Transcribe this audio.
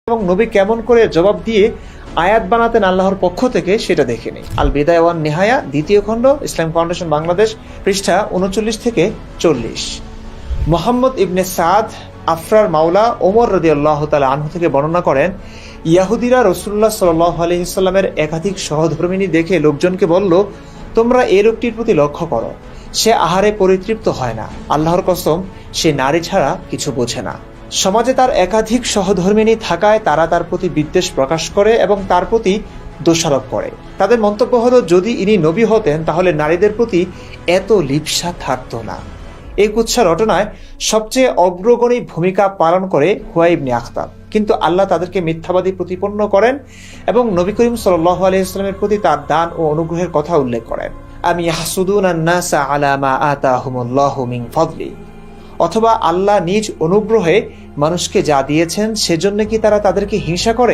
এবং নবী কেমন করে জবাব দিয়ে আয়াত বানাতেন আল্লাহর পক্ষ থেকে সেটা দেখে নিই। আল বিদায়া ওয়ান নিহায়া, দ্বিতীয় খণ্ড, ইসলাম ফাউন্ডেশন বাংলাদেশ, পৃষ্ঠা 39 থেকে 40। মুহাম্মদ ইবনে সাদ আফরার মাওলা ওমর রাদিয়াল্লাহু তাআলা আনহু থেকে বর্ণনা করেন, ইয়াহুদিরা রাসূলুল্লাহ সাল্লাল্লাহু আলাইহি সাল্লামের একাধিক সহধর্মিণী দেখে লোকজনকে বলল, তোমরা এই লোকটির প্রতি লক্ষ্য করো, সে আহারে পরিতৃপ্ত হয় না, আল্লাহর কসম সে নারী ছাড়া কিছু বোঝে না। সমাজে তার একাধিক সহধর্মিণী থাকায় তারা তার প্রতি বিদ্বেষ প্রকাশ করে এবং তার প্রতি দোষারোপ করে। তাদের মন্তব্য হলো, যদি ইনি নবী হতেন তাহলে নারীদের প্রতি এত লিপ্সা থাকতো না। এই কুৎসা রটনায় সবচেয়ে অগ্রগণী ভূমিকা পালন করে হুয়াই ইবনে আখতাব, কিন্তু আল্লাহ তাদেরকে মিথ্যাবাদী প্রতিপন্ন করেন এবং নবী করিম সাল্লাল্লাহু আলাইহি ওয়াসাল্লামের প্রতি তার দান ও অনুগ্রহের কথা উল্লেখ করেন। আম ইয়াহসুদুনান নাসা আলা মা আতাহুমুল্লাহু মিন ফাদলি, অথবা আল্লাহ নিজ অনুগ্রহে মানুষকে যা দিয়েছেন সেজন্য কি তারা তাদেরকে হিংসা করে?